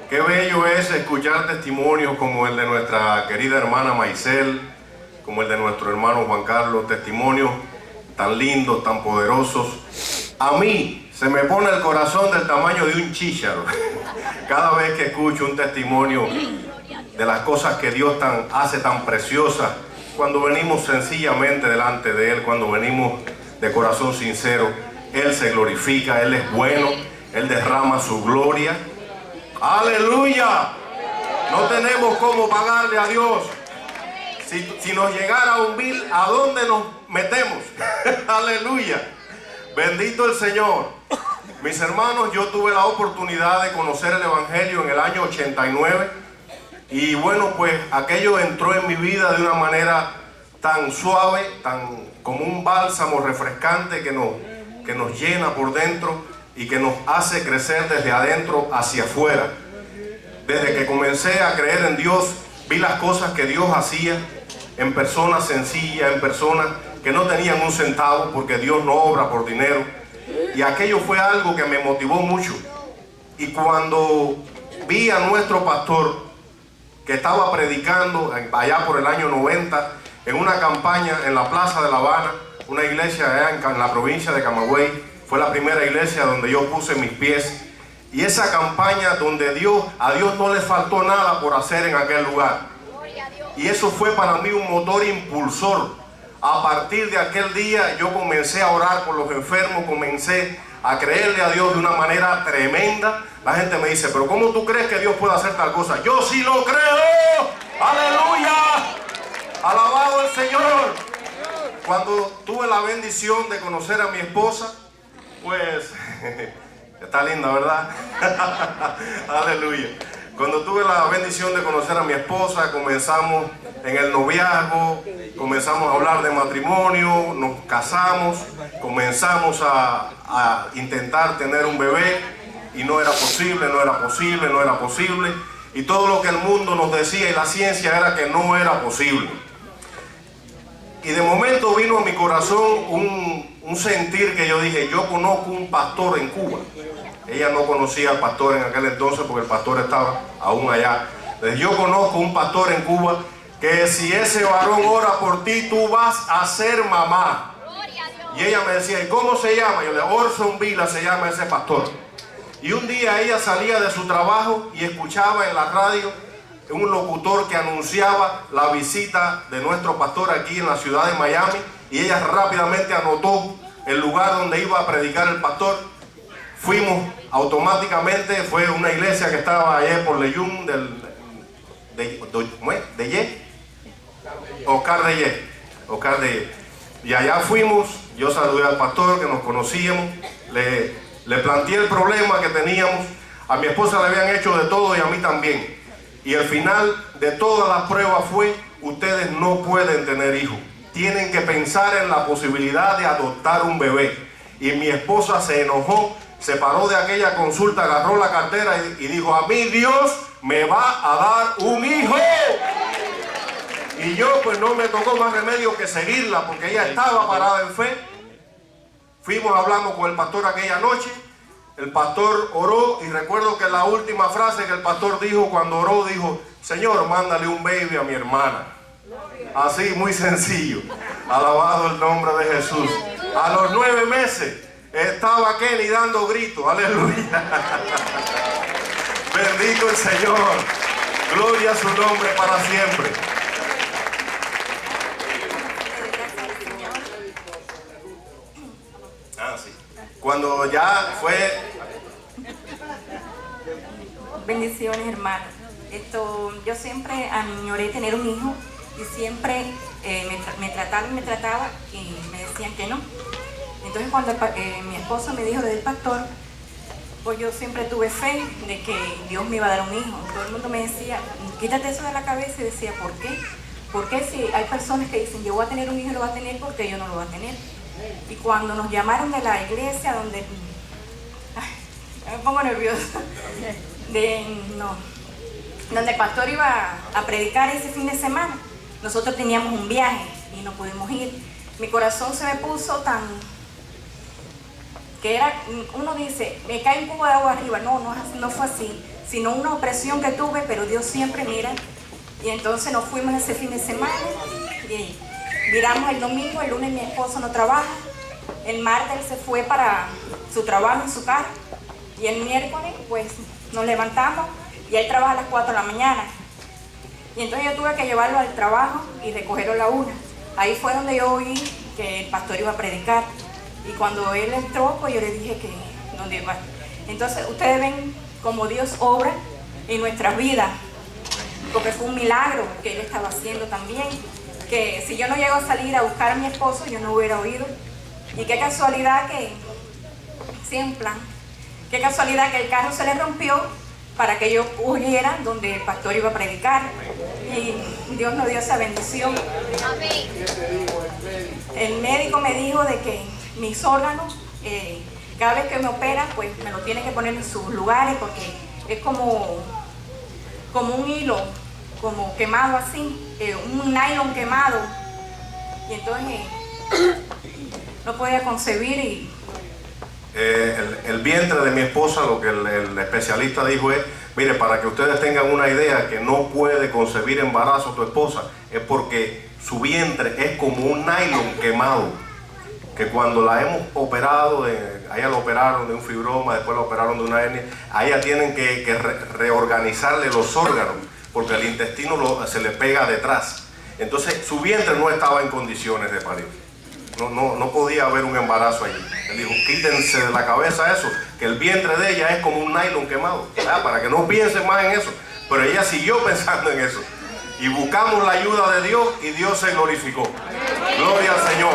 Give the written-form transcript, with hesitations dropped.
Qué bello es escuchar testimonios como el de nuestra querida hermana Maisel, como el de nuestro hermano Juan Carlos, testimonios tan lindos, tan poderosos. A mí se me pone el corazón del tamaño de un chícharo cada vez que escucho un testimonio de las cosas que Dios hace tan preciosas, cuando venimos sencillamente delante de Él, cuando venimos de corazón sincero. Él se glorifica, Él es bueno, Él derrama su gloria. ¡Aleluya! No tenemos cómo pagarle a Dios. Si nos llegara un bill, ¿a dónde nos metemos? ¡Aleluya! Bendito el Señor. Mis hermanos, yo tuve la oportunidad de conocer el Evangelio en el año 89. Y bueno, pues aquello entró en mi vida de una manera tan suave, tan como un bálsamo refrescante que nos llena por dentro y que nos hace crecer desde adentro hacia afuera. Desde que comencé a creer en Dios, vi las cosas que Dios hacía en personas sencillas, en personas que no tenían un centavo, porque Dios no obra por dinero. Y aquello fue algo que me motivó mucho. Y cuando vi a nuestro pastor que estaba predicando allá por el año 90 en una campaña en la Plaza de La Habana, una iglesia allá en la provincia de Camagüey, fue la primera iglesia donde yo puse mis pies. Y esa campaña donde a Dios no le faltó nada por hacer en aquel lugar. Y eso fue para mí un motor impulsor. A partir de aquel día yo comencé a orar por los enfermos, comencé a creerle a Dios de una manera tremenda. La gente me dice, pero ¿cómo tú crees que Dios puede hacer tal cosa? Yo sí lo creo. ¡Aleluya! ¡Alabado el Señor! Cuando tuve la bendición de conocer a mi esposa, pues está linda, ¿verdad? Aleluya. Cuando tuve la bendición de conocer a mi esposa, comenzamos en el noviazgo, comenzamos a hablar de matrimonio, nos casamos, comenzamos a intentar tener un bebé y no era posible, no era posible, no era posible. Y todo lo que el mundo nos decía y la ciencia era que no era posible. Y de momento vino a mi corazón un sentir que yo dije, yo conozco un pastor en Cuba. Ella no conocía al pastor en aquel entonces porque el pastor estaba aún allá. Entonces, yo conozco un pastor en Cuba que si ese varón ora por ti, tú vas a ser mamá. Y ella me decía, ¿y cómo se llama? Yo le dije, Orson Vila se llama ese pastor. Y un día ella salía de su trabajo y escuchaba en la radio un locutor que anunciaba la visita de nuestro pastor aquí en la ciudad de Miami. Y ella rápidamente anotó el lugar donde iba a predicar el pastor. Fuimos automáticamente, fue una iglesia que estaba allá por Leyún, Oscar de Ye. Y allá fuimos, yo saludé al pastor, que nos conocíamos, le planteé el problema que teníamos. A mi esposa le habían hecho de todo y a mí también. Y el final de todas las pruebas fue, ustedes no pueden tener hijos. Tienen que pensar en la posibilidad de adoptar un bebé. Y mi esposa se enojó, se paró de aquella consulta, agarró la cartera y dijo, a mí Dios me va a dar un hijo. Y yo pues no me tocó más remedio que seguirla, porque ella estaba parada en fe. Fuimos, hablamos con el pastor aquella noche. El pastor oró y recuerdo que la última frase que el pastor dijo cuando oró, dijo, Señor, mándale un baby a mi hermana. Así, muy sencillo. Alabado el nombre de Jesús. A los 9 meses estaba Kenny dando gritos. Aleluya. Bendito el Señor. Gloria a su nombre para siempre. Sí. Cuando ya fue... Bendiciones, hermano. Yo siempre añoré tener un hijo y siempre me trataba y me decían que no. Entonces cuando mi esposo me dijo del pastor, pues yo siempre tuve fe de que Dios me iba a dar un hijo. Todo el mundo me decía, quítate eso de la cabeza, y decía, ¿por qué? Porque si hay personas que dicen, yo voy a tener un hijo y lo voy a tener, porque yo no lo voy a tener. Y cuando nos llamaron de la iglesia donde... me pongo nerviosa. Donde el pastor iba a predicar ese fin de semana, nosotros teníamos un viaje y no pudimos ir. Mi corazón se me puso tan... que era, uno dice, me cae un cubo de agua arriba. No fue así. sino una opresión que tuve, pero Dios siempre mira. Y entonces nos fuimos ese fin de semana y viramos el domingo. El lunes mi esposo no trabaja, el martes él se fue para su trabajo en su carro, y el miércoles pues nos levantamos y él trabaja a las 4 de la mañana. Y entonces yo tuve que llevarlo al trabajo y recogerlo a la 1. Ahí fue donde yo oí que el pastor iba a predicar. Y cuando él entró, pues yo le dije que dónde iba. Entonces ustedes ven cómo Dios obra en nuestras vidas, porque fue un milagro que él estaba haciendo también, que si yo no llego a salir a buscar a mi esposo, yo no hubiera oído. Y qué casualidad que, sí, en plan, qué casualidad que el carro se le rompió para que yo huyera donde el pastor iba a predicar. Y Dios nos dio esa bendición. El médico me dijo de que mis órganos, cada vez que me operan, pues me lo tienen que poner en sus lugares, porque es como un hilo, como quemado así, un nylon quemado. Y entonces no podía concebir. Y el vientre de mi esposa, lo que el especialista dijo es, mire, para que ustedes tengan una idea, que no puede concebir embarazo tu esposa, es porque su vientre es como un nylon quemado, que cuando la hemos operado, a ella la operaron de un fibroma, después la operaron de una hernia, a ella tienen que reorganizarle los órganos, porque el intestino se le pega detrás. Entonces su vientre no estaba en condiciones de parir. No podía haber un embarazo allí. Él dijo, quítense de la cabeza eso, que el vientre de ella es como un nylon quemado, para que no piensen más en eso. Pero ella siguió pensando en eso. Y buscamos la ayuda de Dios y Dios se glorificó. Gloria al Señor.